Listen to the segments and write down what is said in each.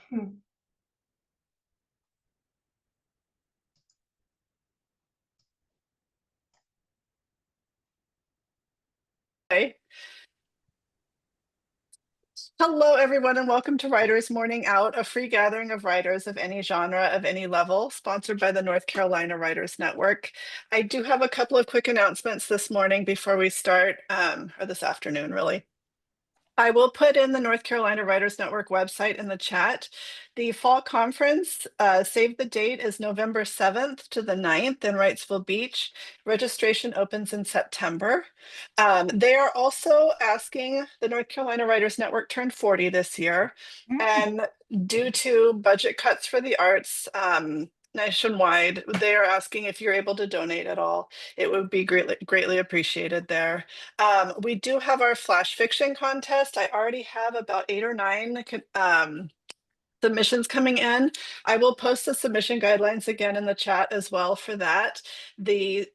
Hmm. Hey. Hello, everyone, and welcome to Writers Morning Out, a free gathering of writers of any genre, of any level, sponsored by the North Carolina Writers Network. I do have a couple of quick announcements this morning before we start, or this afternoon, really. I will put in the North Carolina Writers Network website in the chat. The fall conference, save the date, is November 7th to the 9th in Wrightsville Beach. Registration opens in September. They are also asking, the North Carolina Writers Network turned 40 this year. And due to budget cuts for the arts nationwide, they are asking if you're able to donate at all. It would be greatly appreciated there. We do have our flash fiction contest. I already have about 8 or 9 submissions coming in. I will post the submission guidelines again in the chat as well for that. The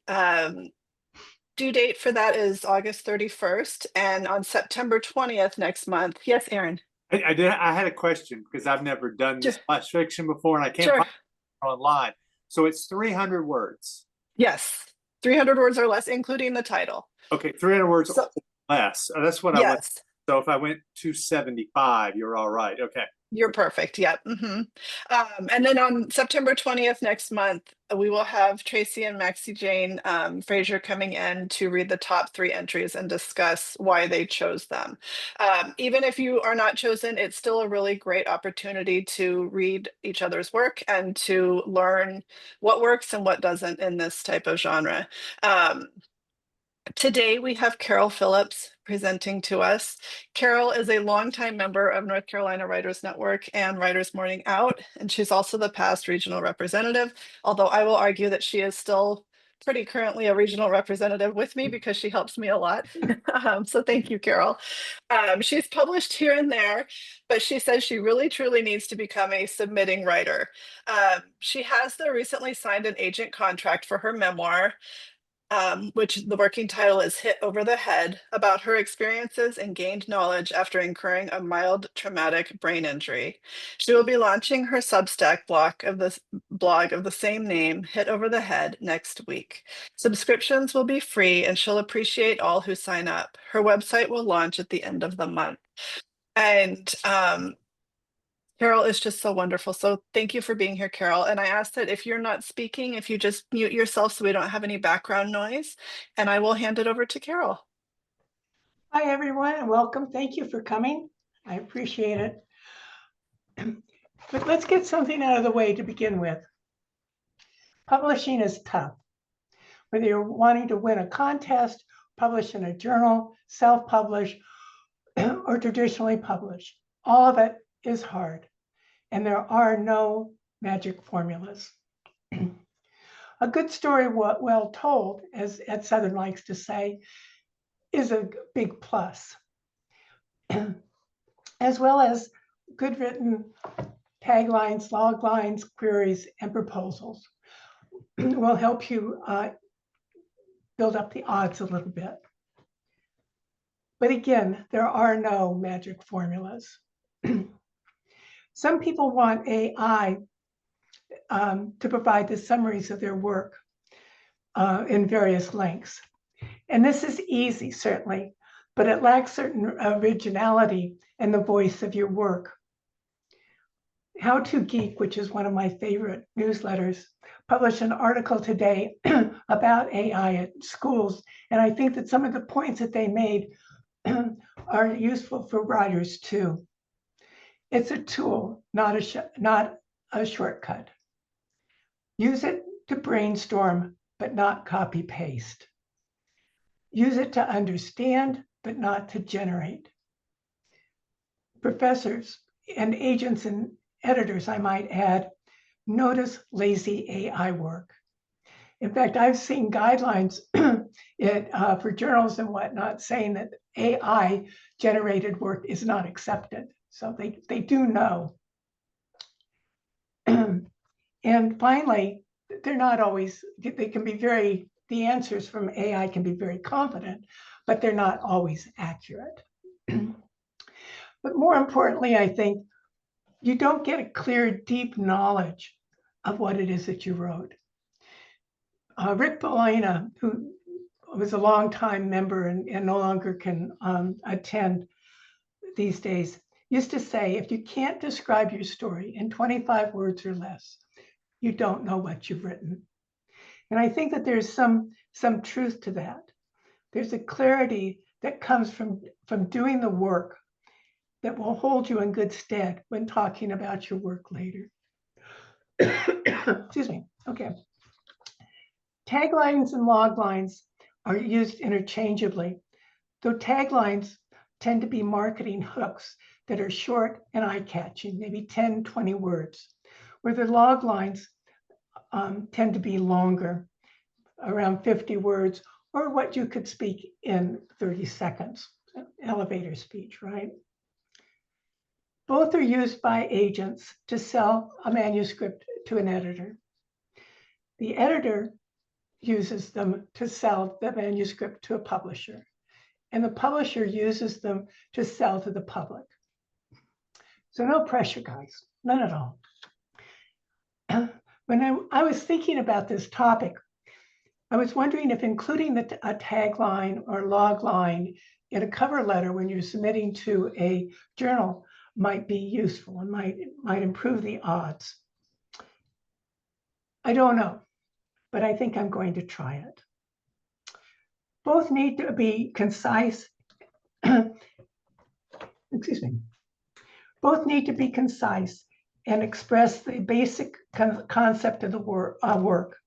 due date for that is August 31st, and on September 20th next month. Yes, Aaron. I had a question because I've never done Sure. this flash fiction before and I can't Sure. find it online. So it's 300 words. Yes. 300 words or less, including the title. Okay, 300 words So, or less. That's what I went. yes. So if I went 275, you're all right. Okay. You're perfect. Yep. And then on September 20th next month, we will have Tracy and Maxie Jane Frazier coming in to read the top 3 entries and discuss why they chose them. Even if you are not chosen, it's still a really great opportunity to read each other's work and to learn what works and what doesn't in this type of genre. Today, we have Carol Phillips presenting to us. Carol is a longtime member of North Carolina Writers Network and Writers Morning Out, and she's also the past regional representative, although I will argue that she is still pretty currently a regional representative with me because she helps me a lot. So thank you, Carol. She's published here and there, but she says she really truly needs to become a submitting writer. She has the recently signed an agent contract for her memoir, which the working title is Hit Over the Head, about her experiences and gained knowledge after incurring a mild traumatic brain injury. She will be launching her Substack blog of the same name, Hit Over the Head, next week. Subscriptions will be free and she'll appreciate all who sign up. Her website will launch at the end of the month. And Carol is just so wonderful. So thank you for being here, Carol. And I ask that if you're not speaking, if you just mute yourself so we don't have any background noise, and I will hand it over to Carol. Hi, everyone, and welcome. Thank you for coming. I appreciate it. But let's get something out of the way to begin with. Publishing is tough. Whether you're wanting to win a contest, publish in a journal, self-publish, or traditionally publish, all of it is hard, and there are no magic formulas. A good story well told, as Ed Southern likes to say, is a big plus, as well as good written taglines, log lines, queries, and proposals will help you build up the odds a little bit. But again, there are no magic formulas. Some people want AI to provide the summaries of their work in various lengths. And this is easy, certainly, but it lacks certain originality and the voice of your work. How to Geek, which is one of my favorite newsletters, published an article today about AI at schools. And I think that some of the points that they made are useful for writers too. It's a tool, not a shortcut. Use it to brainstorm, but not copy paste. Use it to understand, but not to generate. Professors and agents and editors, I might add, notice lazy AI work. In fact, I've seen guidelines for journals and whatnot saying that AI generated work is not accepted. So they do know. And finally, they're not always, they can be the answers from AI can be very confident, but they're not always accurate. But more importantly, I think you don't get a clear, deep knowledge of what it is that you wrote. Rick Bolena, who was a longtime member and no longer can attend these days, used to say, if you can't describe your story in 25 words or less, you don't know what you've written. And I think that there's some truth to that. There's a clarity that comes from doing the work that will hold you in good stead when talking about your work later. Excuse me. Okay. Taglines and loglines are used interchangeably, though taglines tend to be marketing hooks that are short and eye-catching, maybe 10, 20 words, where the loglines tend to be longer, around 50 words, or what you could speak in 30 seconds, elevator speech, right? Both are used by agents to sell a manuscript to an editor. The editor uses them to sell the manuscript to a publisher, and the publisher uses them to sell to the public. So no pressure, guys, none at all. When I was thinking about this topic, I was wondering if including a tagline or logline in a cover letter when you're submitting to a journal might be useful and might improve the odds. I don't know, but I think I'm going to try it. Both need to be concise. Excuse me. Both need to be concise and express the basic concept of the work,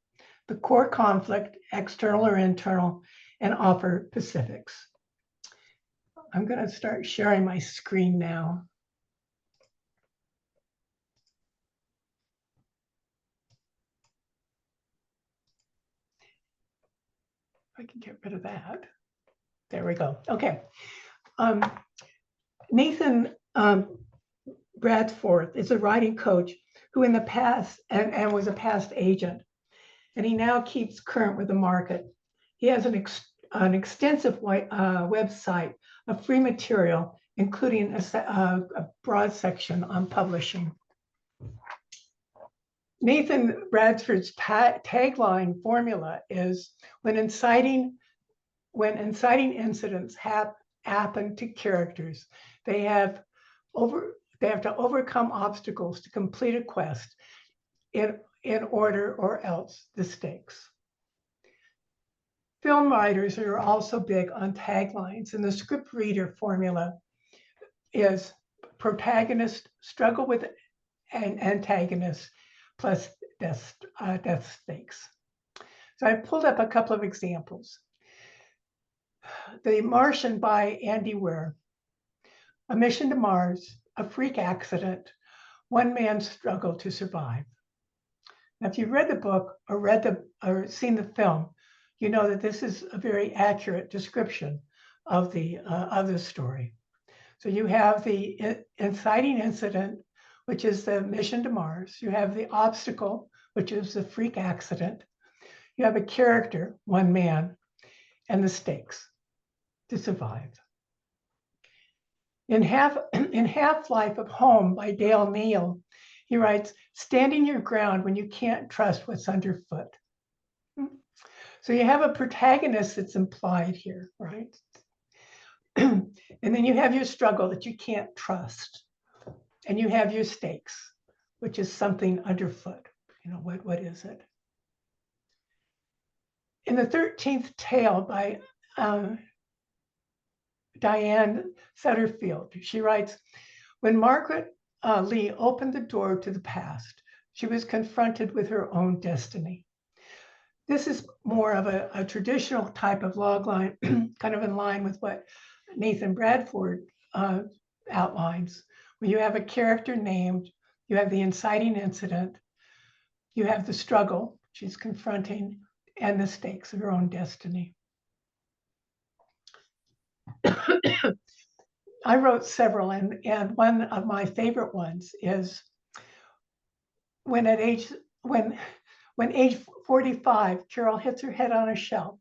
the core conflict, external or internal, and offer specifics. I'm going to start sharing my screen now. I can get rid of that. There we go. Okay. Nathan Bradford is a writing coach who in the past and was a past agent, and he now keeps current with the market. He has an extensive website of free material, including a broad section on publishing. Nathan Bradford's tagline formula is when inciting incidents happen to characters, they have to overcome obstacles to complete a quest in order or else the stakes. Film writers are also big on taglines, and the script reader formula is protagonist struggle with an antagonist plus death stakes. So I pulled up a couple of examples. The Martian by Andy Weir. A mission to Mars, a freak accident, one man's struggle to survive. Now, if you've read the book or seen the film, you know that this is a very accurate description of the story. So you have the inciting incident, which is the mission to Mars. You have the obstacle, which is the freak accident. You have a character, one man, and the stakes to survive. In Half-Life of Home by Dale Neal, he writes, standing your ground when you can't trust what's underfoot. So you have a protagonist that's implied here, right? And then you have your struggle that you can't trust. And you have your stakes, which is something underfoot. You know, what is it? In The 13th Tale by Diane Setterfield, she writes, when Margaret Lee opened the door to the past, she was confronted with her own destiny. This is more of a traditional type of logline, kind of in line with what Nathan Bradford outlines, where you have a character named, you have the inciting incident, you have the struggle she's confronting, and the stakes of her own destiny. I wrote several, and one of my favorite ones is when age 45, Carol hits her head on a shelf.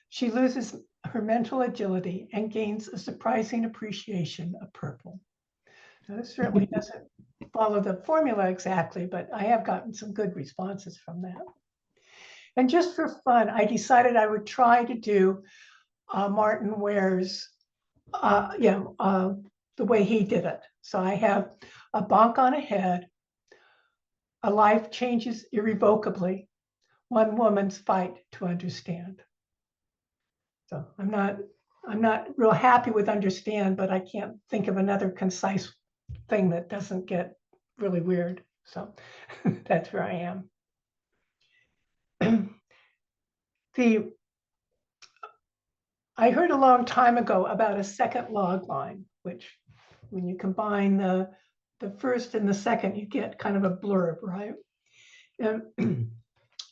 She loses her mental agility and gains a surprising appreciation of purple. Now, this certainly doesn't follow the formula exactly, but I have gotten some good responses from that. And just for fun, I decided I would try to do Martin Ware's, the way he did it. So I have a bonk on a head, a life changes irrevocably, one woman's fight to understand. So I'm not real happy with understand, but I can't think of another concise thing that doesn't get really weird. So that's where I am. I heard a long time ago about a second log line, which when you combine the first and the second, you get kind of a blurb, right? And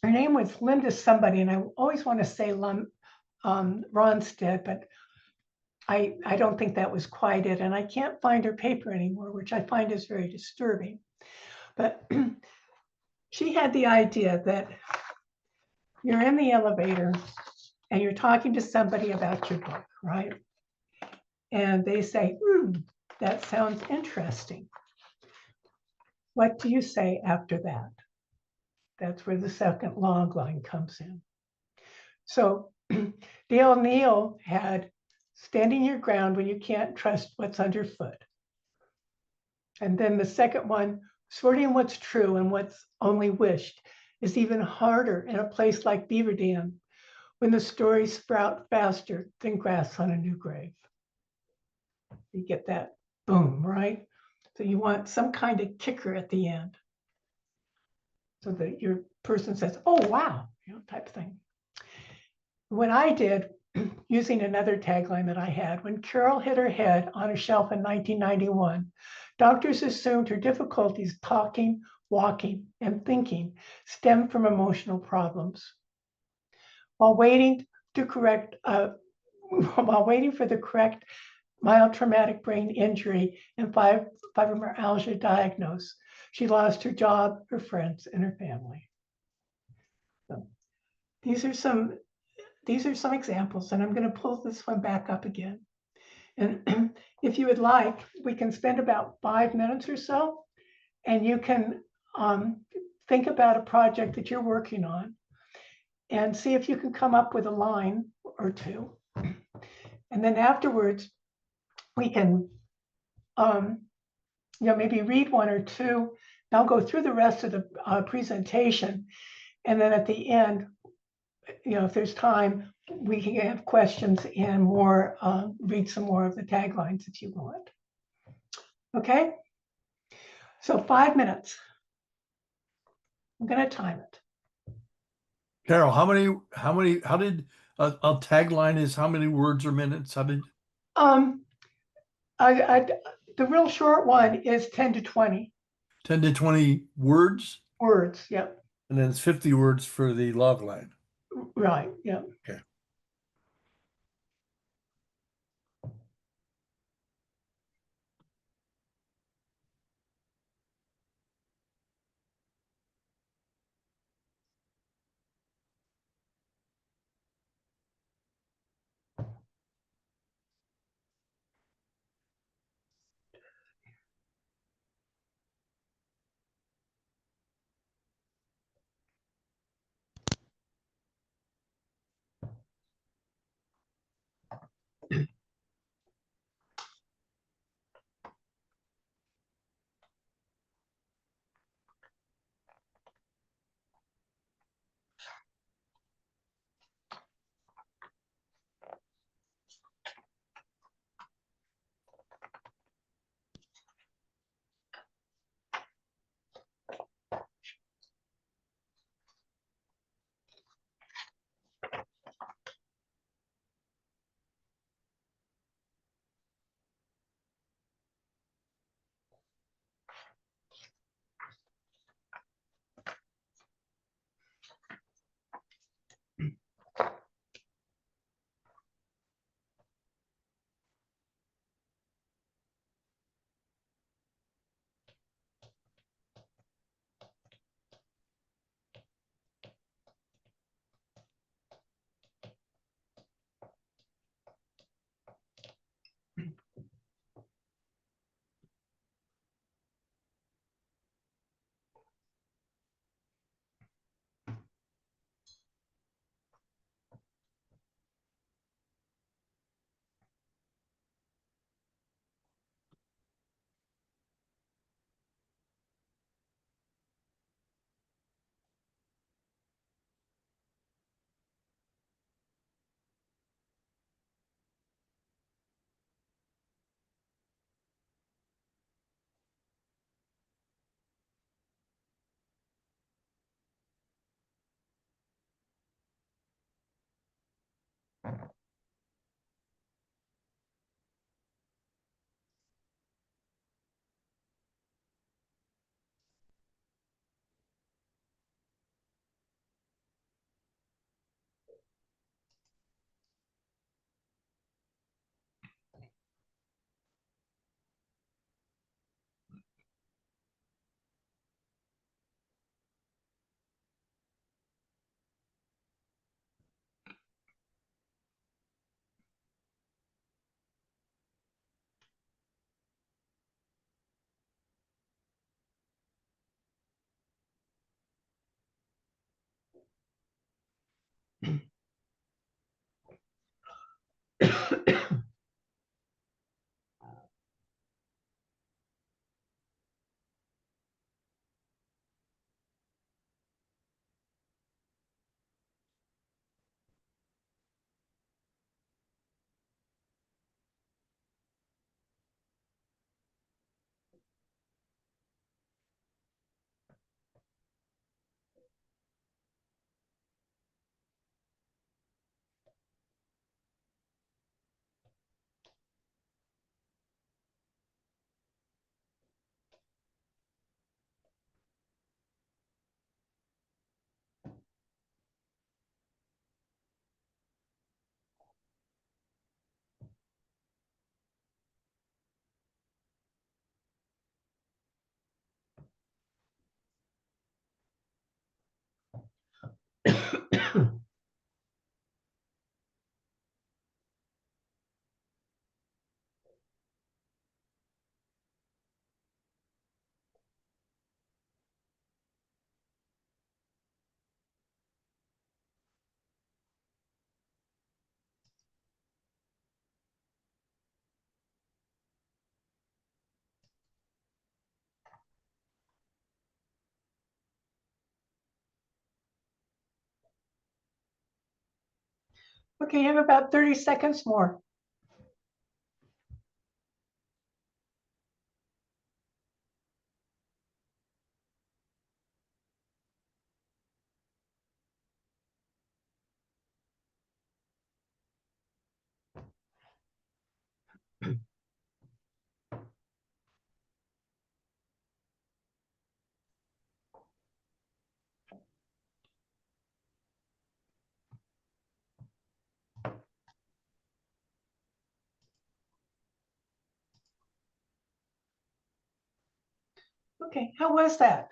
her name was Linda somebody, and I always want to say Ronstead, but I don't think that was quite it. And I can't find her paper anymore, which I find is very disturbing. But she had the idea that you're in the elevator and you're talking to somebody about your book, right? And they say, that sounds interesting. What do you say after that? That's where the second log line comes in. So Dale Neal had standing your ground when you can't trust what's underfoot. And then the second one, sorting what's true and what's only wished, is even harder in a place like Beaver Dam when the stories sprout faster than grass on a new grave. You get that boom, right? So you want some kind of kicker at the end so that your person says, oh, wow, type of thing. When I did, using another tagline that I had, when Carol hit her head on a shelf in 1991, doctors assumed her difficulties talking, walking, and thinking stemmed from emotional problems. While waiting for the correct mild traumatic brain injury and fibromyalgia diagnosis, she lost her job, her friends, and her family. So these are some examples, and I'm going to pull this one back up again. And if you would like, we can spend about 5 minutes or so, and you can think about a project that you're working on and see if you can come up with a line or two. And then afterwards, we can maybe read one or two. I'll go through the rest of the presentation. And then at the end, if there's time, we can have questions and more, read some more of the taglines if you want. Okay? So 5 minutes. I'm going to time it. Carol, how did a tagline is how many words or minutes? How did? The real short one is 10 to 20. 10 to 20 words? Words, yep. And then it's 50 words for the log line. Right, yep. Okay. Okay, you have about 30 seconds more. Okay, how was that?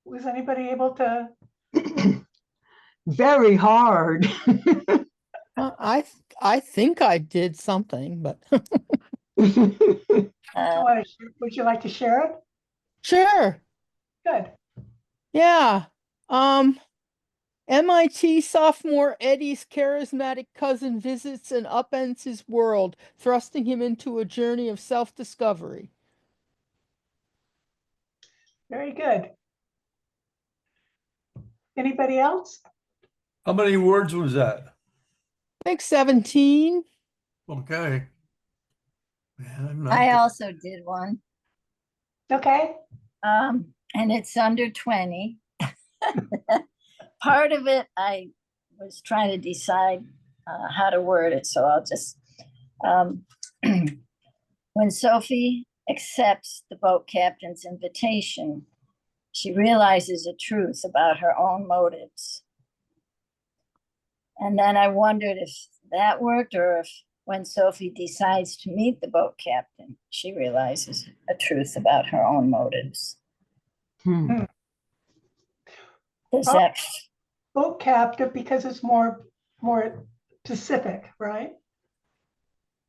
Was anybody able to? Very hard. I think I did something, but Would you like to share it? sure. Good. Yeah. MIT sophomore Eddie's charismatic cousin visits and upends his world, thrusting him into a journey of self-discovery. Very good. Anybody else? How many words was that? I think 17. Okay. Man, I'm not I good. also did one, Okay. and it's under 20. Part of it, I was trying to decide how to word it, so I'll just, when Sophie accepts the boat captain's invitation, she realizes a truth about her own motives. And then I wondered if that worked, or if when Sophie decides to meet the boat captain, she realizes a truth about her own motives. Does that? Boat captive because it's more specific, right?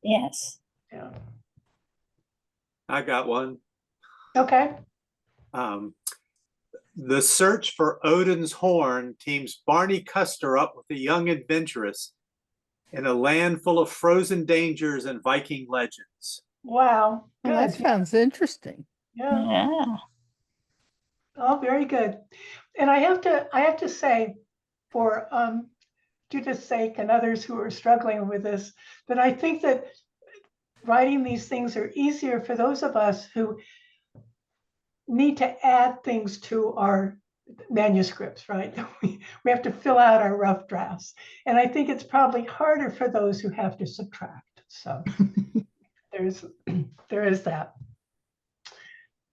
Yes. Yeah. I got one. Okay. The search for Odin's horn teams Barney Custer up with a young adventuress in a land full of frozen dangers and Viking legends. Wow. Well, Good. that sounds interesting. Yeah. Yeah. Oh, very good. And I have to say, for Judith's sake and others who are struggling with this, that I think that writing these things are easier for those of us who need to add things to our manuscripts, right? We have to fill out our rough drafts. And I think it's probably harder for those who have to subtract. So there is that.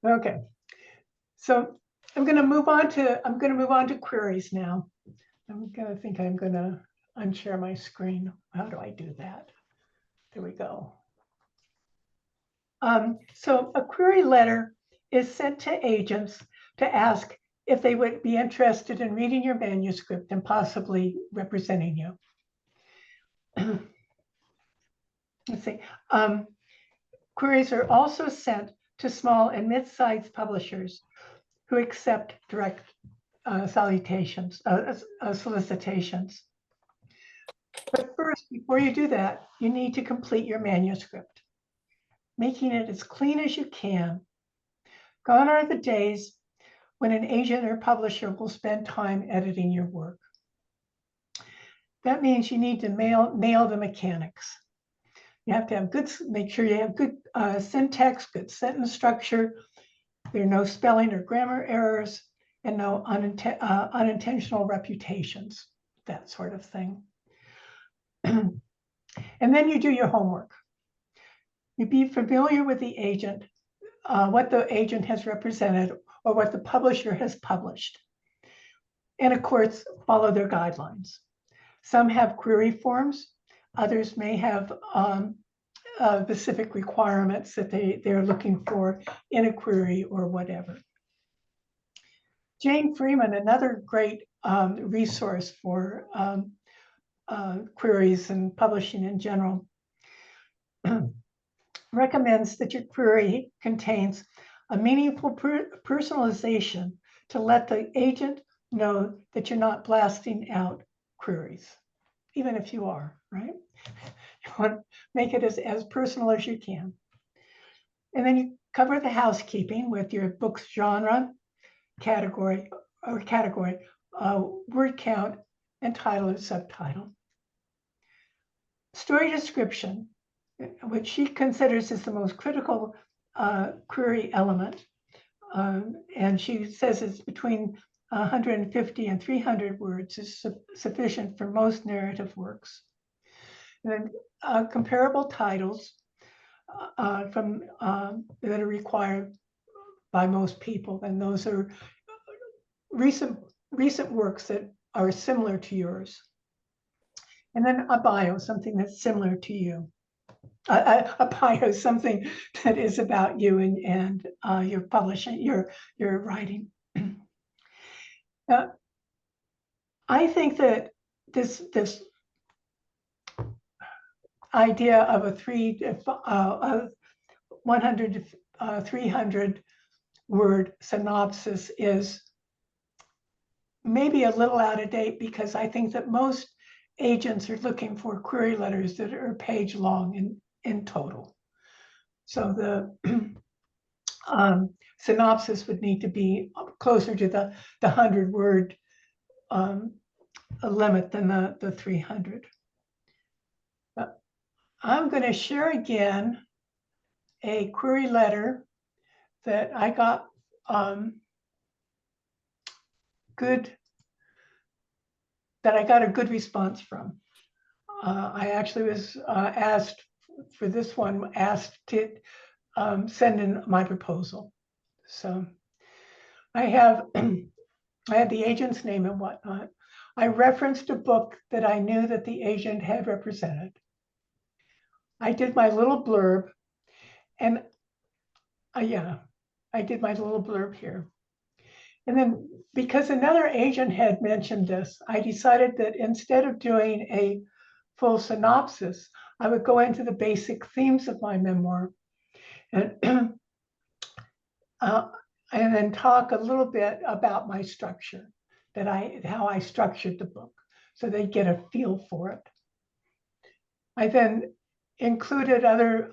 Okay. So I'm going to move on to queries now. I'm going to unshare my screen. How do I do that? There we go. So a query letter is sent to agents to ask if they would be interested in reading your manuscript and possibly representing you. Let's see. Queries are also sent to small and mid-sized publishers who accept direct solicitations. But first, before you do that, you need to complete your manuscript, making it as clean as you can. Gone are the days when an agent or publisher will spend time editing your work. That means you need to nail the mechanics. You have to have make sure you have good syntax, good sentence structure. There are no spelling or grammar errors, and no unintentional reputations, that sort of thing. And then you do your homework. You be familiar with the agent, what the agent has represented, or what the publisher has published. And of course, follow their guidelines. Some have query forms, others may have specific requirements that they're looking for in a query or whatever. Jane Freeman, another great resource for queries and publishing in general, recommends that your query contains a meaningful personalization to let the agent know that you're not blasting out queries, even if you are, right? You want to make it as personal as you can. And then you cover the housekeeping with your book's genre, category, word count, and title and subtitle. Story description, which she considers is the most critical query element. And she says it's between 150 and 300 words is sufficient for most narrative works. And then comparable titles that are required by most people, and those are recent works that are similar to yours. And then a bio, something that's similar to you. A bio, something that is about you and your publishing, your writing. I think that this idea of a 100 to 300 word synopsis is maybe a little out of date, because I think that most agents are looking for query letters that are page long in total. So the synopsis would need to be closer to the 100 word limit than the 300. I'm going to share again a query letter that I got a good response from. I actually was asked for this one, asked to send in my proposal. So I had the agent's name and whatnot. I referenced a book that I knew that the agent had represented. I did my little blurb, and I did my little blurb here. And then, because another agent had mentioned this, I decided that instead of doing a full synopsis, I would go into the basic themes of my memoir and then talk a little bit about my structure, how I structured the book, so they get a feel for it. I then included other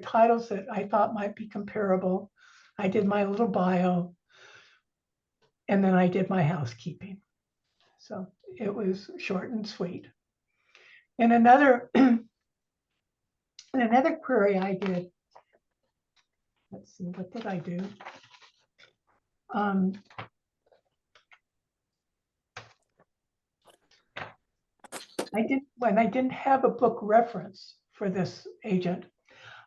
titles that I thought might be comparable. I did my little bio, and then I did my housekeeping. So it was short and sweet. And another query I did, let's see, what did I do? When I didn't have a book reference for this agent,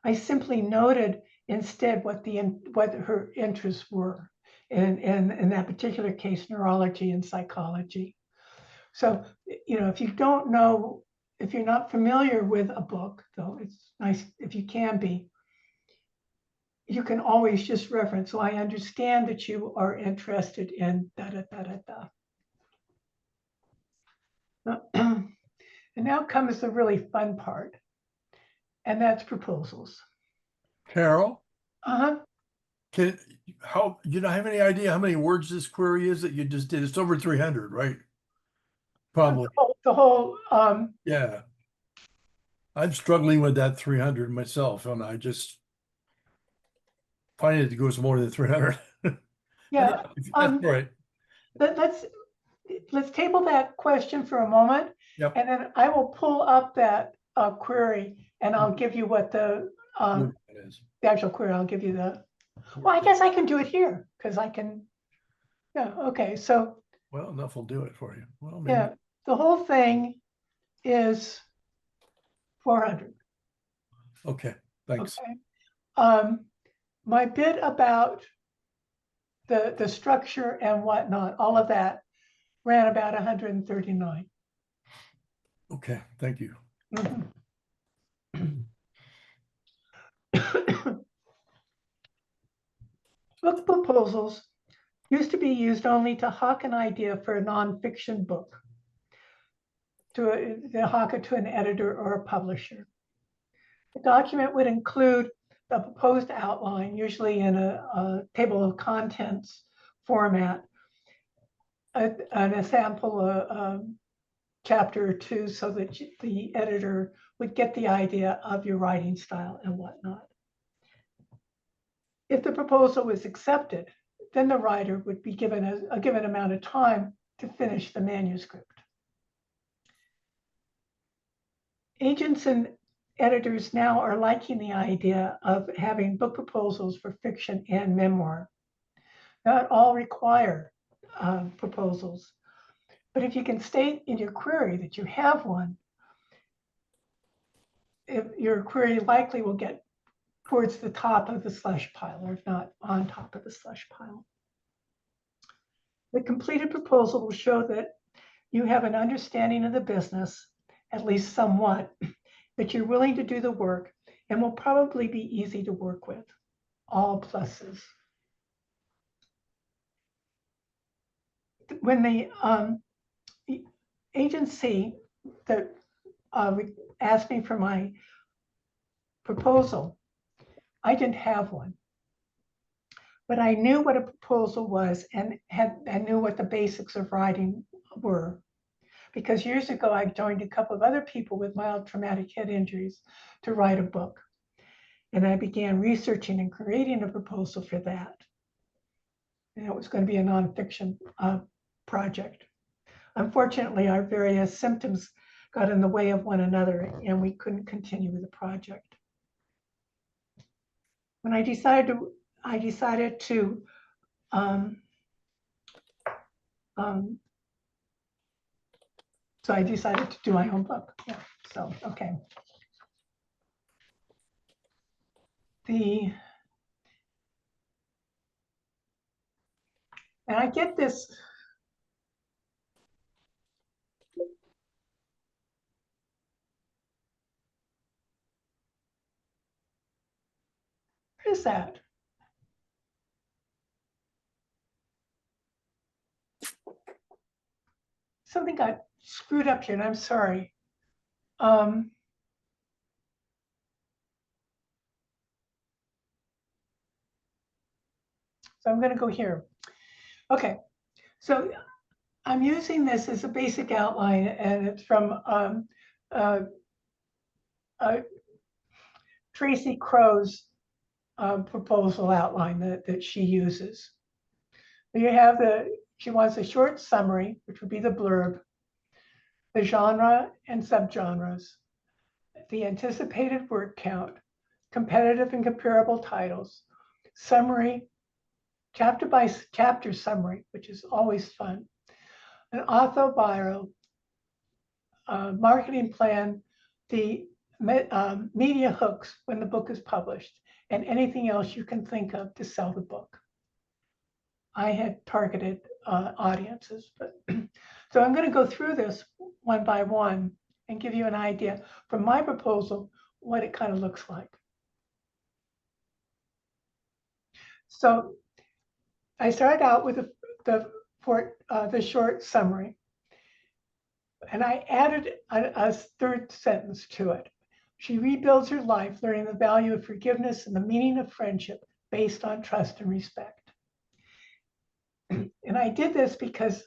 I simply noted instead what her interests were. In that particular case, neurology and psychology. So, if you don't know, if you're not familiar with a book, though it's nice if you can be, you can always just reference, so I understand that you are interested in da-da-da-da-da. And now comes the really fun part, and that's proposals. Carol, Uh-huh. you don't have any idea how many words this query is that you just did? It's over 300, right? Probably. the whole, Yeah. I'm struggling with that 300 myself, and I just find it goes more than 300. yeah, That's all right. let's table that question for a moment. Yep. And then I will pull up that query and I'll give you what the That is. actual query, I'll give you the, well, I guess I can do it here because I can, yeah, okay, so Well, enough will do it for you. Well, maybe. yeah, the whole thing is 400. Okay, thanks. Okay. My bit about the structure and whatnot, all of that ran about 139. Okay, thank you. Mhm. Book proposals used to be used only to hawk an idea for a nonfiction book, to hawk it to an editor or a publisher. The document would include the proposed outline, usually in a table of contents format, and a sample chapter or two so that the editor would get the idea of your writing style and whatnot. If the proposal was accepted, then the writer would be given a given amount of time to finish the manuscript. Agents and editors now are liking the idea of having book proposals for fiction and memoir. Not all require proposals, but if you can state in your query that you have one, if your query likely will get towards the top of the slush pile, or if not on top of the slush pile. The completed proposal will show that you have an understanding of the business, at least somewhat, that you're willing to do the work, and will probably be easy to work with. All pluses. When the agency that asked me for my proposal, I didn't have one. But I knew what a proposal was and knew what the basics of writing were. Because years ago, I joined a couple of other people with mild traumatic head injuries to write a book. And I began researching and creating a proposal for that. And it was going to be a nonfiction project. Unfortunately, our various symptoms got in the way of one another and we couldn't continue with the project. When I decided to so I decided to do my own book. Yeah. So, okay. And I get this. What is that? Something got screwed up here, and I'm sorry. So I'm going to go here. Okay, so I'm using this as a basic outline, and it's from Tracy Crow's proposal outline that she uses. You have she wants a short summary, which would be the blurb, the genre and subgenres, the anticipated word count, competitive and comparable titles, summary, chapter by chapter summary, which is always fun, an author bio, marketing plan, the media hooks when the book is published, and anything else you can think of to sell the book. I had targeted audiences, but so I'm going to go through this one by one and give you an idea from my proposal what it kind of looks like. So I started out with the short summary, and I added a third sentence to it. She rebuilds her life, learning the value of forgiveness and the meaning of friendship based on trust and respect. And I did this because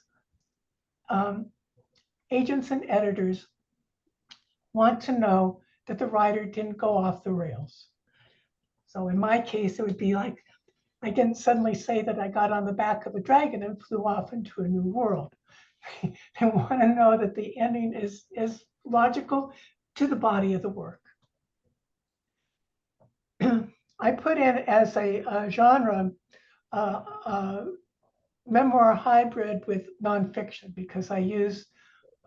agents and editors want to know that the writer didn't go off the rails. So in my case, it would be like, I didn't suddenly say that I got on the back of a dragon and flew off into a new world. They want to know that the ending is logical to the body of the work. I put in as a genre memoir hybrid with nonfiction because I use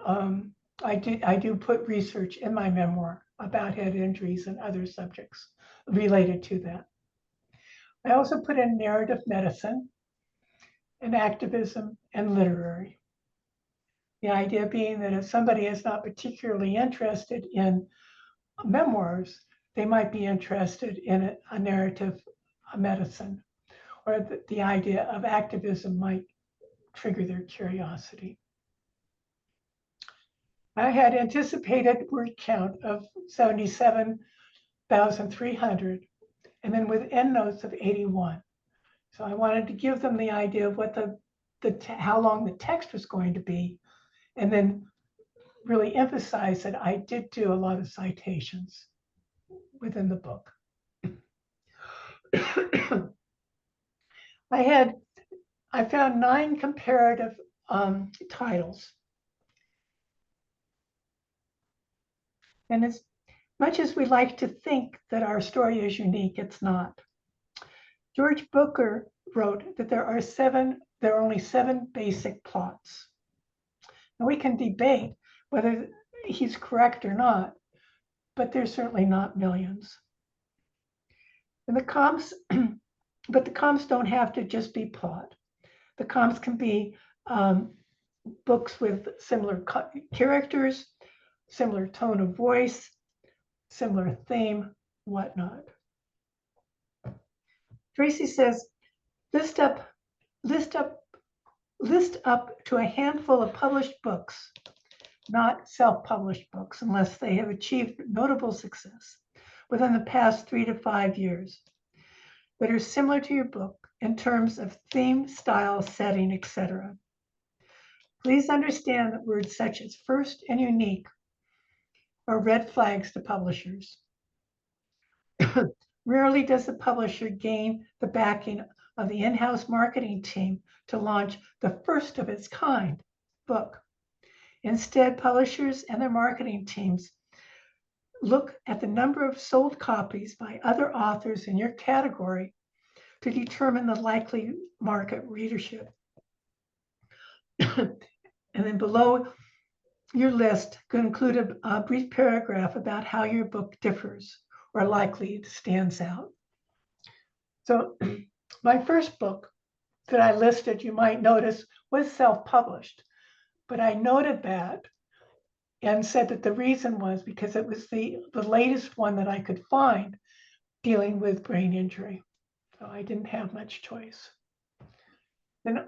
I do put research in my memoir about head injuries and other subjects related to that. I also put in narrative medicine and activism and literary. The idea being that if somebody is not particularly interested in memoirs, they might be interested in a narrative medicine, or the idea of activism might trigger their curiosity. I had anticipated word count of 77,300, and then with endnotes of 81. So I wanted to give them the idea of what how long the text was going to be, and then really emphasize that I did do a lot of citations within the book. I found 9 comparative titles. And as much as we like to think that our story is unique, it's not. George Booker wrote that there are only 7 basic plots. And we can debate whether he's correct or not, but there's certainly not millions. And the comps, but the comps don't have to just be plot. The comps can be books with similar characters, similar tone of voice, similar theme, whatnot. Tracy says, list up to a handful of published books, not self-published books, unless they have achieved notable success within the past 3 to 5 years, that are similar to your book in terms of theme, style, setting, etc. Please understand that words such as first and unique are red flags to publishers. Rarely does the publisher gain the backing of the in-house marketing team to launch the first of its kind book. Instead, publishers and their marketing teams look at the number of sold copies by other authors in your category to determine the likely market readership. And then below your list could include a brief paragraph about how your book differs or likely stands out. So my first book that I listed, you might notice, was self-published, but I noted that and said that the reason was because it was the latest one that I could find dealing with brain injury. So I didn't have much choice. Then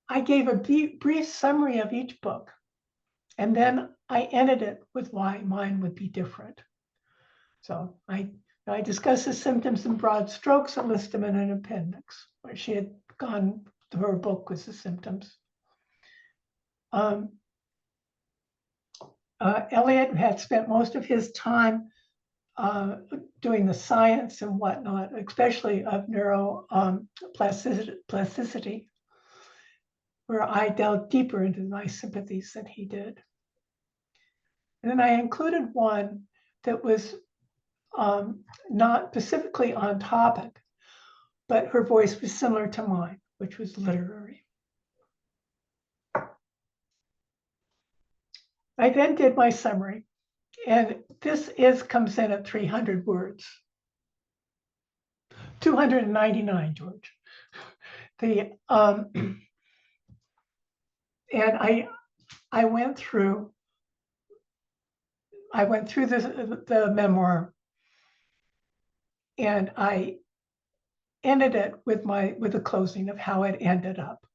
I gave a brief summary of each book, and then I ended it with why mine would be different. So I discussed the symptoms in broad strokes and list them in an appendix, where she had gone through her book with the symptoms. Elliot had spent most of his time doing the science and whatnot, especially of neuroplasticity, where I delved deeper into my sympathies than he did. And then I included one that was not specifically on topic, but her voice was similar to mine, which was literary. I then did my summary, and this comes in at 300 words. 299, George. And I went through the memoir, and I ended it with the closing of how it ended up.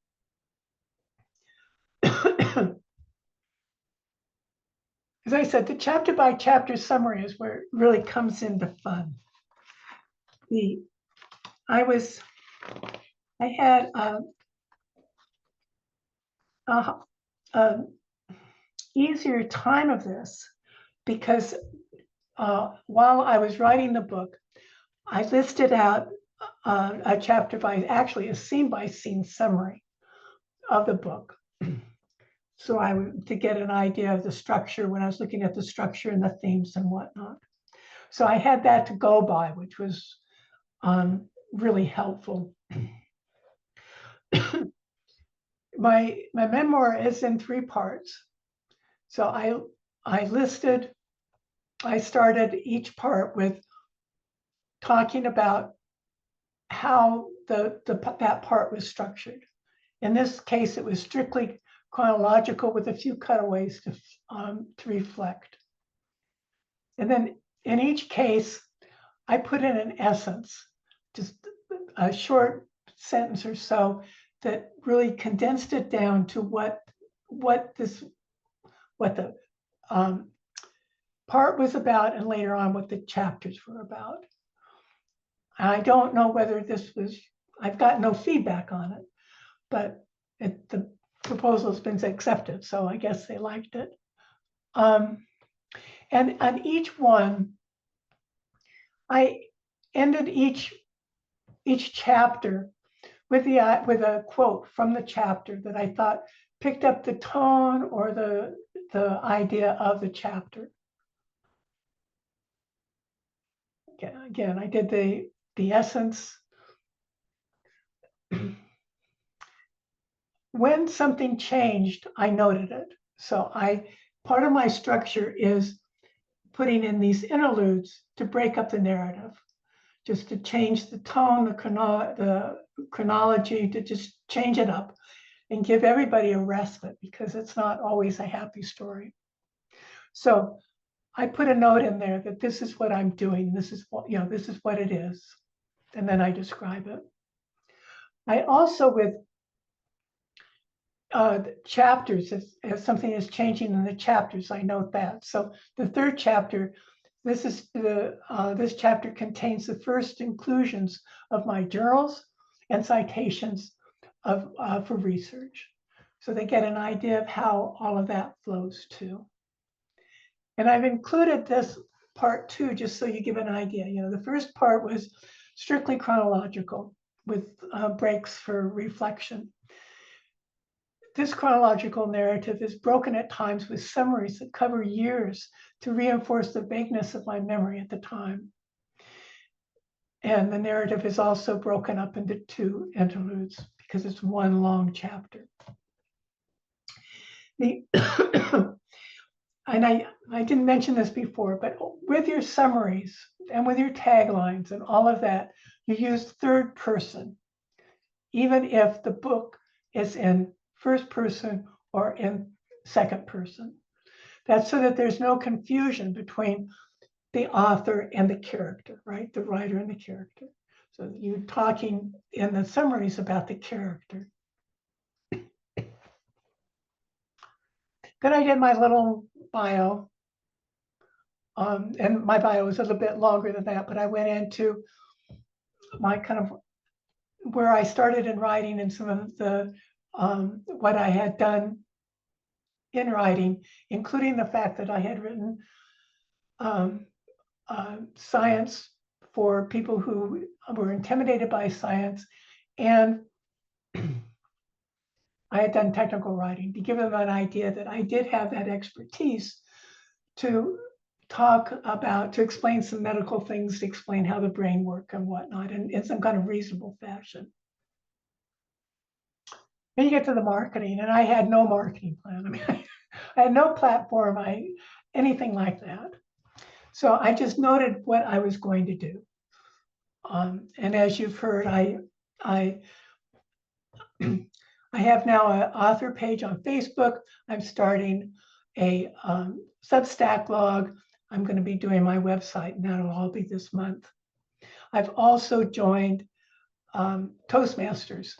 As I said, the chapter by chapter summary is where it really comes into fun. I had easier time of this because while I was writing the book, I listed out a chapter by, actually a scene by scene summary of the book. So to get an idea of the structure when I was looking at the structure and the themes and whatnot. So I had that to go by, which was really helpful. My memoir is in 3 parts. So I started each part with talking about how that part was structured. In this case, it was strictly chronological with a few cutaways to reflect. And then in each case, I put in an essence, just a short sentence or so that really condensed it down to what the part was about, and later on what the chapters were about. I don't know whether this was, I've got no feedback on it, but the proposal's been accepted, so I guess they liked it. And on each one, I ended each chapter with a quote from the chapter that I thought picked up the tone or the idea of the chapter. Again, I did the essence. When something changed, I noted it. So part of my structure is putting in these interludes to break up the narrative, just to change the tone, the chronology, to just change it up and give everybody a respite, because it's not always a happy story. So I put a note in there that this is what I'm doing. This is what it is. And then I describe it. I also, with the chapters, if something is changing in the chapters, I note that. So the 3rd chapter, this chapter contains the first inclusions of my journals and citations for research. So they get an idea of how all of that flows too. And I've included this part 2 just so you give an idea. The first part was strictly chronological with breaks for reflection. This chronological narrative is broken at times with summaries that cover years to reinforce the vagueness of my memory at the time. And the narrative is also broken up into 2 interludes because it's one long chapter. And I didn't mention this before, but with your summaries and with your taglines and all of that, you use 3rd person, even if the book is in 1st person or in 2nd person. That's so that there's no confusion between the author and the character, right? The writer and the character. So you're talking in the summaries about the character. Then I did my little bio. And my bio was a little bit longer than that, but I went into my kind of where I started in writing and some of the what I had done in writing, including the fact that I had written science for people who were intimidated by science, and I had done technical writing to give them an idea that I did have that expertise to explain some medical things, to explain how the brain works and whatnot, and in some kind of reasonable fashion. Then you get to the marketing, and I had no marketing plan. I mean, I had no platform, anything like that. So I just noted what I was going to do. And as you've heard, I have now an author page on Facebook. I'm starting a Substack blog. I'm going to be doing my website, and that'll all be this month. I've also joined Toastmasters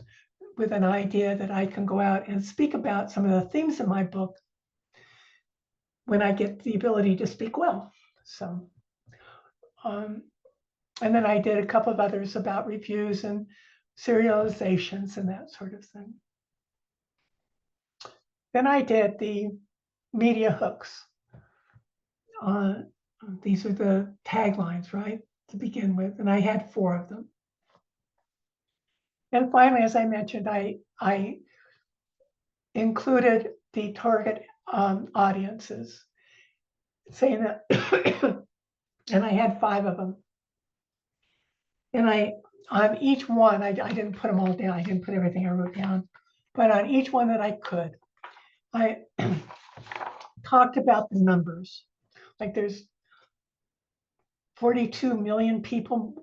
with an idea that I can go out and speak about some of the themes in my book when I get the ability to speak well. So, and then I did a couple of others about reviews and serializations and that sort of thing. Then I did the media hooks. These are the taglines, right, to begin with, and I had 4 of them. And finally, as I mentioned, I included the target audiences, saying that, and I had 5 of them. And on each one, I didn't put them all down. I didn't put everything I wrote down, but on each one that I could, I talked about the numbers. Like there's 42 million people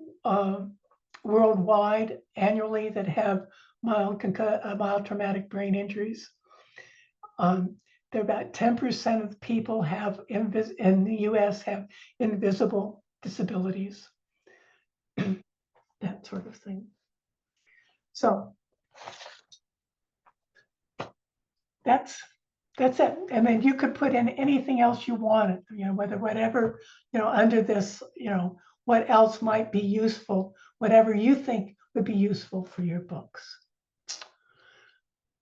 worldwide annually that have mild traumatic brain injuries. There are about 10% of people have in the US have invisible disabilities, that sort of thing. So that's it. And then you could put in anything else you wanted, whatever, under this, what else might be useful, whatever you think would be useful for your books.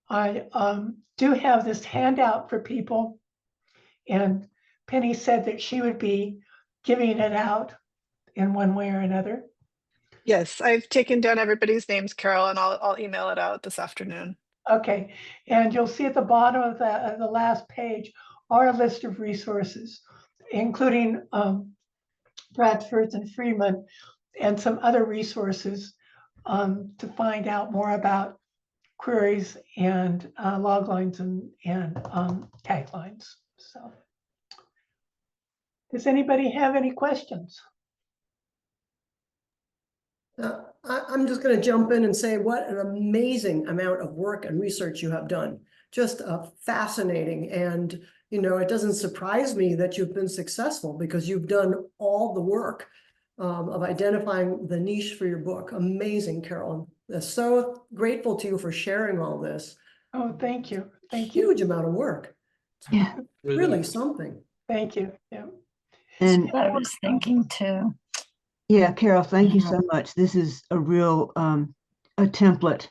I do have this handout for people, and Penny said that she would be giving it out in one way or another. Yes, I've taken down everybody's names, Carol, and I'll email it out this afternoon. Okay, and you'll see at the bottom of the last page are a list of resources, including Bradford's and Freeman, and some other resources to find out more about queries and loglines and taglines. So, does anybody have any questions? I'm just going to jump in and say what an amazing amount of work and research you have done. Just fascinating. And, it doesn't surprise me that you've been successful because you've done all the work of identifying the niche for your book. Amazing, Carol. I'm so grateful to you for sharing all this. Oh, thank you. Thank you. Huge amount of work. Yeah. Really something. Thank you. Yeah. And I was thinking too. yeah, Carol, thank you so much. This is a real a template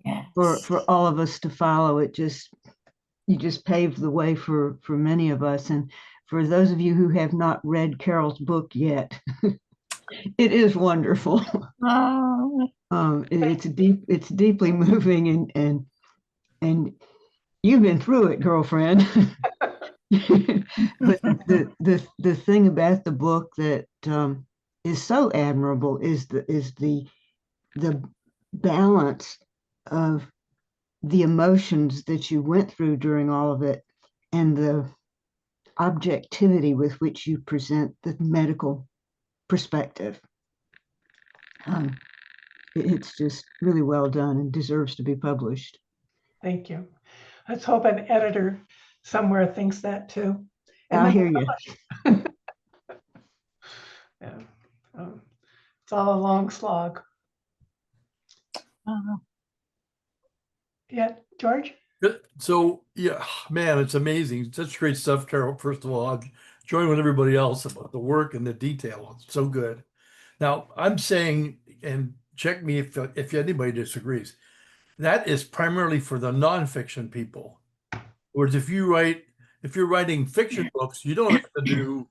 Yes. for all of us to follow. You just paved the way for many of us. And for those of you who have not read Carol's book yet, it is wonderful. Oh, It's deeply moving, and you've been through it, girlfriend. But the thing about the book that is so admirable is the balance of the emotions that you went through during all of it and the objectivity with which you present the medical perspective. It's just really well done and deserves to be published. Thank you. Let's hope an editor somewhere thinks that too. I hear you. Yeah. It's all a long slog. Yeah, George? So, yeah, man, it's amazing. Such great stuff, Carol. First of all, I'll join with everybody else about the work and the detail. It's so good. Now, I'm saying, and check me if anybody disagrees, that is primarily for the nonfiction people. Whereas if you're writing fiction books, you don't have to do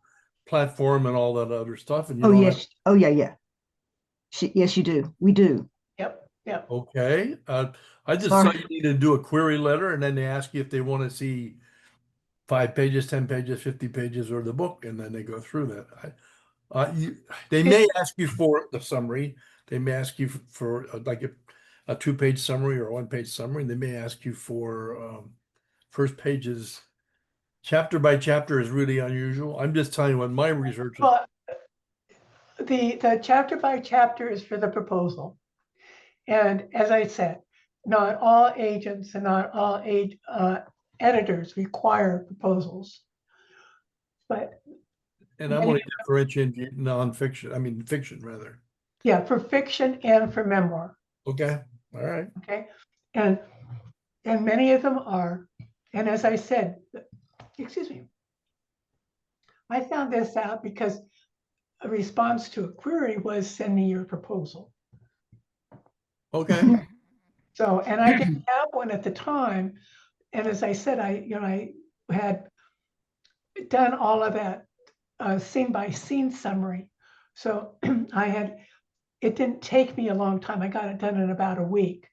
platform and all that other stuff. And you Oh, don't yes. Oh, yeah. Yes, you do. We do. Yep. Okay. I just Sorry. thought you needed to do a query letter, and then they ask you if they want to see 5 pages, 10 pages, 50 pages, or the book, and then they go through that. They may ask you for the summary. They may ask you for like a 2-page summary or a 1-page summary. And they may ask you for first pages. Chapter by chapter is really unusual. I'm just telling you what my research is. Well, the chapter by chapter is for the proposal. And as I said, not all agents and not all editors require proposals. But And I'm only differentiating nonfiction, fiction rather. yeah, for fiction and for memoir. Okay. All right. Okay. And many of them are. And as I said, excuse me, I found this out because a response to a query was send me your proposal. Okay. So, and I didn't have one at the time. And as I said, I had done all of that scene by scene summary. So it didn't take me a long time. I got it done in about a week.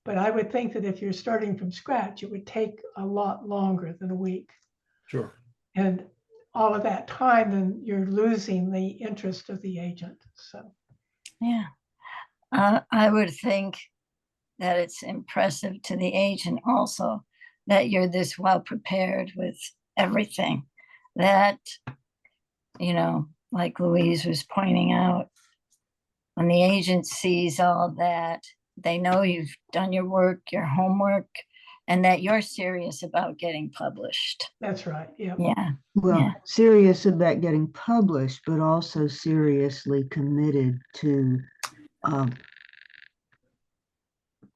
But I would think that if you're starting from scratch, it would take a lot longer than a week. Sure. And all of that time, then you're losing the interest of the agent. So, Yeah. I would think that it's impressive to the agent also that you're this well prepared with everything. That, like Louise was pointing out, when the agent sees all that, they know you've done your work, your homework, and that you're serious about getting published. that's right. Yeah. Yeah. Well, Yeah. serious about getting published, but also seriously committed to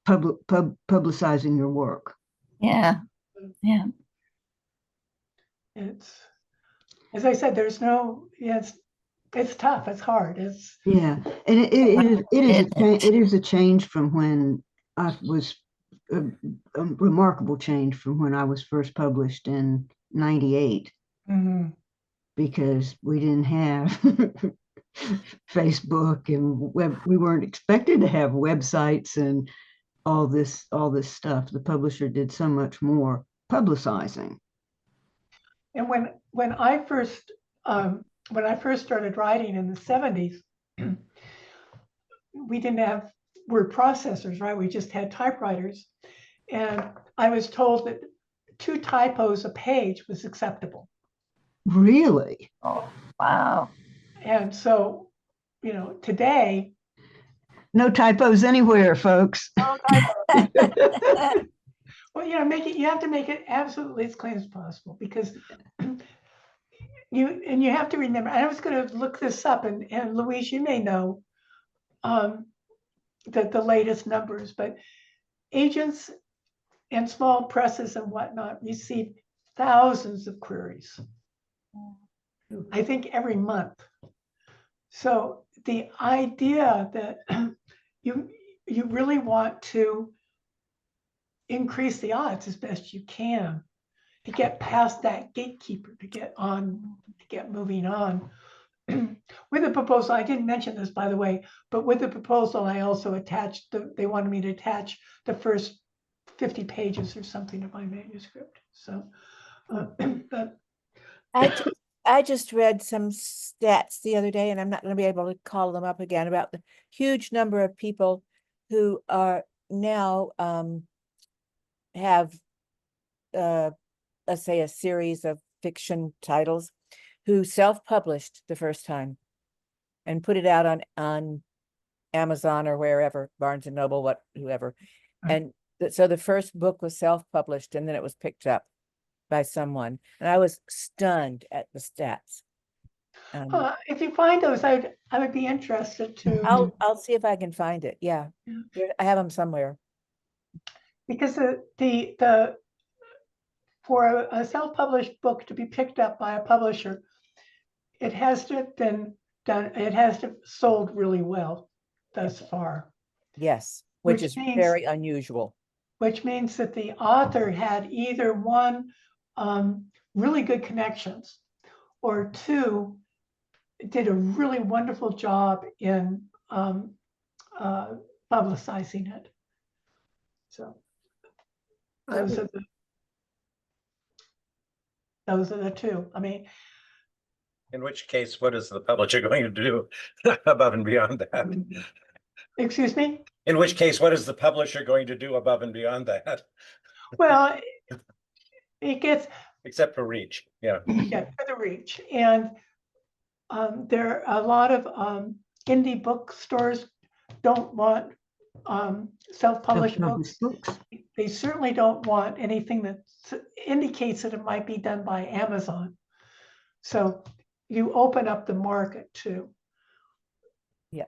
publicizing your work. Yeah. Yeah. It's, as I said, there's no, it's tough. It's hard. It's, Yeah, and it is a change from when I was a remarkable change from when I was first published in '98, mhm. because we didn't have Facebook and we weren't expected to have websites and all this stuff. The publisher did so much more publicizing. And when I first started writing in the 70s, we didn't have word processors, right? We just had typewriters. And I was told that 2 typos a page was acceptable. Really? Oh, wow. And so, today, No typos anywhere, folks. well, you have to make it absolutely as clean as possible, because you have to remember, I was going to look this up, and Louise, you may know the latest numbers, but agents and small presses and whatnot receive thousands of queries, I think every month. So the idea that you really want to increase the odds as best you can to get past that gatekeeper, to get moving on. With the proposal, I didn't mention this, by the way, but with the proposal, I also attached, they wanted me to attach the first 50 pages or something of my manuscript. So, but I just read some stats the other day, and I'm not going to be able to call them up again, about the huge number of people who are now have let's say a series of fiction titles, who self-published the first time and put it out on Amazon or wherever, Barnes and Noble, whoever. And so the first book was self-published, and then it was picked up by someone, and I was stunned at the stats. if you find those, I would be interested to. I'll see if I can find it. Yeah, I have them somewhere. Because the for a self-published book to be picked up by a publisher, it has to have been done. It has to have sold really well thus far. Yes, which is means, very unusual. Which means that the author had either one, really good connections, or two, did a really wonderful job in publicizing it. So those are the two. I mean, in which case, what is the publisher going to do above and beyond that? Excuse me? In which case, what is the publisher going to do above and beyond that? Well, it gets, except for reach. Yeah. Yeah, for the reach. And there are a lot of indie bookstores don't want self-published books. They certainly don't want anything that indicates that it might be done by Amazon. So you open up the market too. Yeah.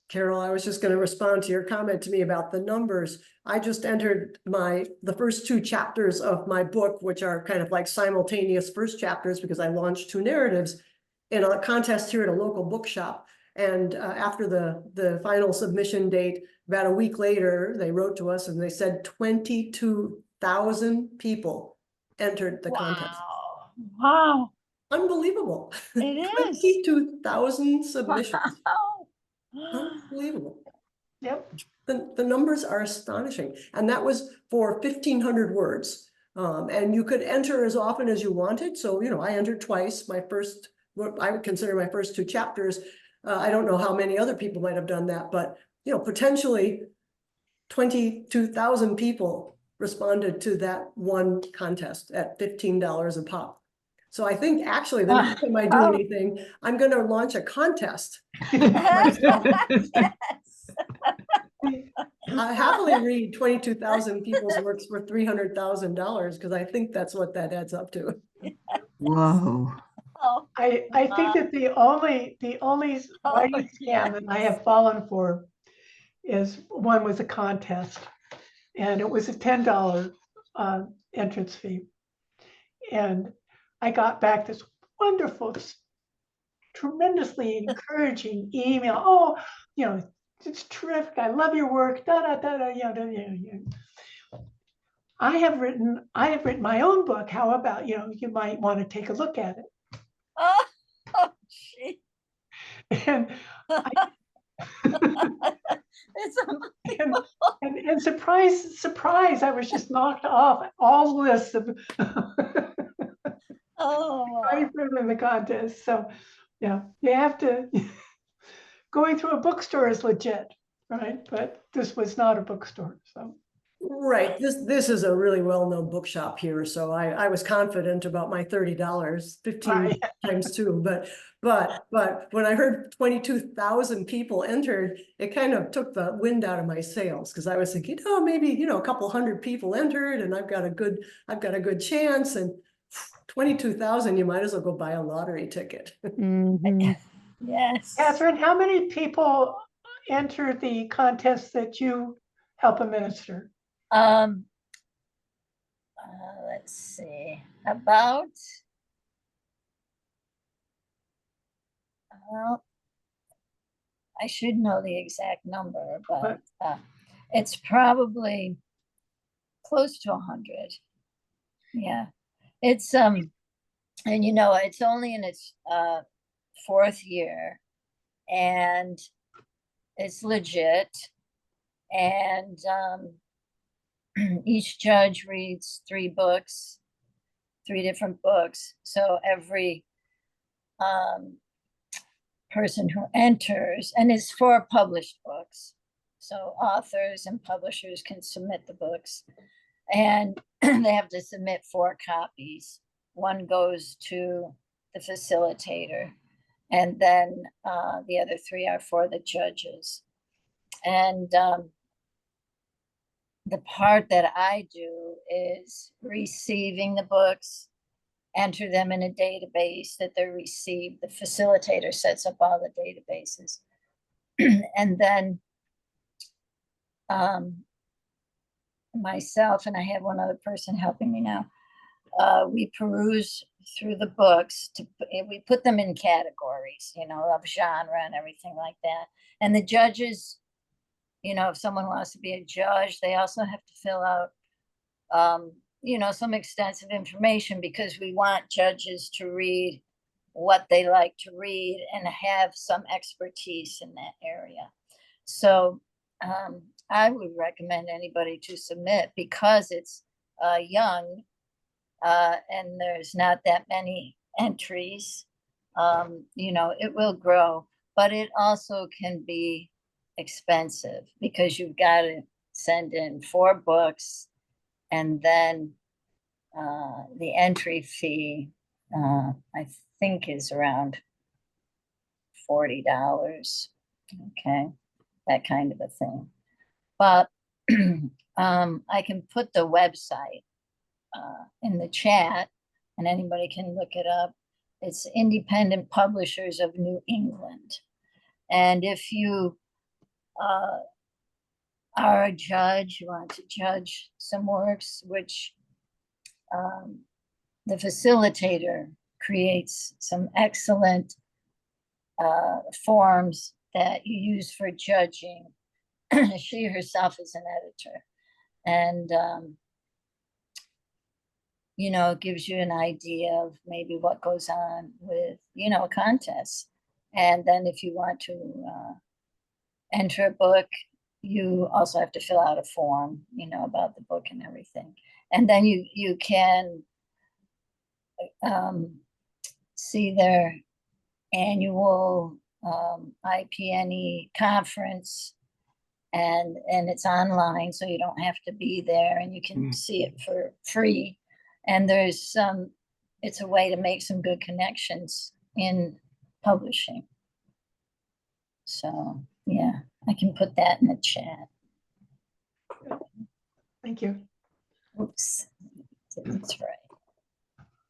Carol, I was just going to respond to your comment to me about the numbers. I just entered the first 2 chapters of my book, which are kind of like simultaneous first chapters, because I launched 2 narratives in a contest here at a local bookshop. And after the final submission date, about a week later, they wrote to us and they said 22,000 people entered the contest. Wow. Unbelievable. It is. 22,000 submissions. Wow. Unbelievable. Yep. The numbers are astonishing. And that was for 1,500 words. And you could enter as often as you wanted. So, you know, I entered twice. My first, what I would consider my first 2 chapters. I don't know how many other people might have done that, but, you know, potentially 22,000 people responded to that one contest at $15 a pop. So I think actually the next time I do Oh. anything, I'm going to launch a contest. Yes. I happily read 22,000 people's works for $300,000 because I think that's what that adds up to. Whoa. Oh, I think that the only writing scam that I have fallen for is one was a contest, and it was a $10 entrance fee, and I got back this wonderful, tremendously encouraging email. Oh, you know, it's terrific. I love your work. Da da da da. Yeah. I have written my own book. How about, you know, you might want to take a look at it. oh, gee. And It's and surprise, I was just knocked off all lists of oh, in the contest. So yeah, you have to going through a bookstore is legit, right? But this was not a bookstore. So Right. This is a really well-known bookshop here. So I was confident about my $30, 15 Right. times 2. But when I heard 22,000 people entered, it kind of took the wind out of my sails because I was thinking, oh, maybe, you know, a couple hundred people entered and I've got a good chance. And 22,000, you might as well go buy a lottery ticket. Mhm. yes. Catherine, how many people enter the contest that you help administer? Let's see, about, well, I should know the exact number, but it's probably close to 100. Yeah, it's and you know, it's only in its 4th year, and it's legit, and each judge reads 3 different books. So every person who enters, and it's for published books, so authors and publishers can submit the books, and they have to submit 4 copies. One goes to the facilitator, and then the other 3 are for the judges. And the part that I do is receiving the books, enter them in a database that they're received. The facilitator sets up all the databases. And then myself, and I have one other person helping me now, we peruse through the books, we put them in categories, you know, of genre and everything like that. And the judges, you know, if someone wants to be a judge, they also have to fill out you know, some extensive information, because we want judges to read what they like to read and have some expertise in that area. So I would recommend anybody to submit, because it's young and there's not that many entries. You know, it will grow, but it also can be expensive because you've got to send in 4 books, and then the entry fee, I think, is around $40. Okay, that kind of a thing. But I can put the website in the chat, and anybody can look it up. It's Independent Publishers of New England. And if you are a judge, you want to judge some works, which the facilitator creates some excellent forms that you use for judging. She herself is an editor. And you know, it gives you an idea of maybe what goes on with, you know, a contest. And then if you want to enter a book, you also have to fill out a form, you know, about the book and everything. And then you can see their annual IPNE conference, and it's online, so you don't have to be there, and you can see it for free. And there's it's a way to make some good connections in publishing. So yeah, I can put that in the chat. Thank you. Oops, that's right.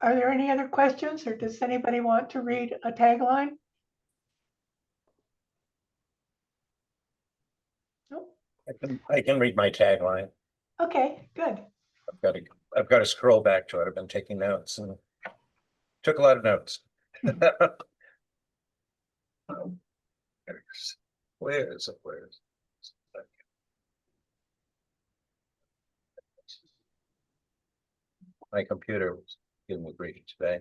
Are there any other questions, or does anybody want to read a tagline? Nope. I can read my tagline. Okay, good. I've got to scroll back to it. I've been taking notes and took a lot of notes. Where is it? My computer was giving me grief today.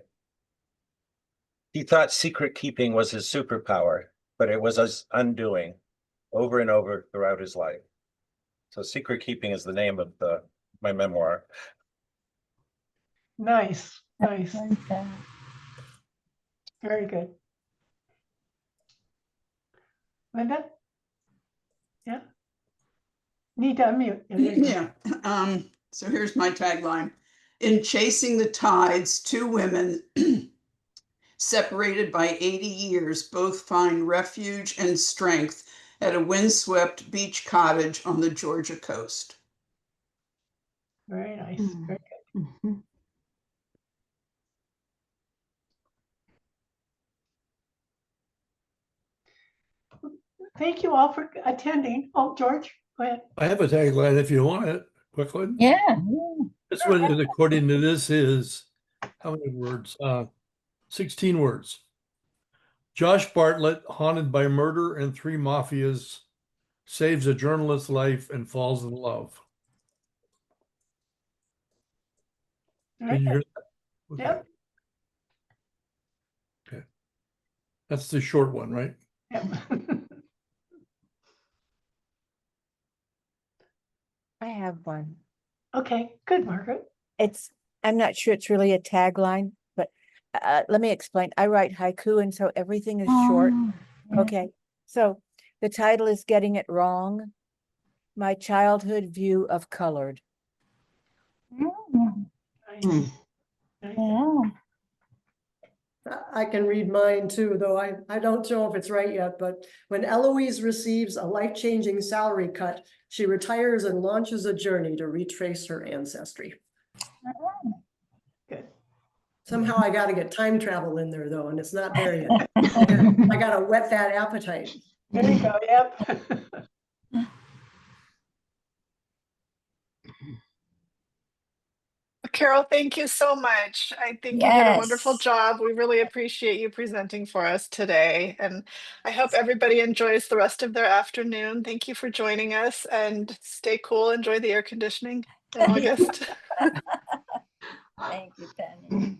He thought secret keeping was his superpower, but it was his undoing over and over throughout his life. So secret keeping is the name of my memoir. Nice, nice. Like that. Very good. Linda? Yeah? Need to unmute. Yeah, there you go. Yeah. So here's my tagline. In chasing the tides, two women separated by 80 years both find refuge and strength at a windswept beach cottage on the Georgia coast. Very nice. Very good. Mhm. Thank you all for attending. Oh, George, go ahead. I have a tagline if you want it quickly. Yeah. This one is, according to this, is how many words? 16 words. Josh Bartlett, haunted by murder and 3 mafias, saves a journalist's life and falls in love. Did you hear that? Okay. Yep. Okay. That's the short one, right? Yep. I have one. Okay, good, Margaret. I'm not sure it's really a tagline, but let me explain. I write haiku, and so everything is short. Yeah. Okay, so the title is Getting It Wrong, My Childhood View of Colored. Nice. Mm. Nice. Yeah. I can read mine too, though I don't know if it's right yet, but when Eloise receives a life-changing salary cut, she retires and launches a journey to retrace her ancestry. Good. Somehow I gotta get time travel in there though, and it's not there yet. I gotta whet that appetite. There you go. Yep. Carol, thank you so much. I think you did a wonderful Yes. job. We really appreciate you presenting for us today. And I hope everybody enjoys the rest of their afternoon. Thank you for joining us, and stay cool. Enjoy the air conditioning in August. Thank you, Penny.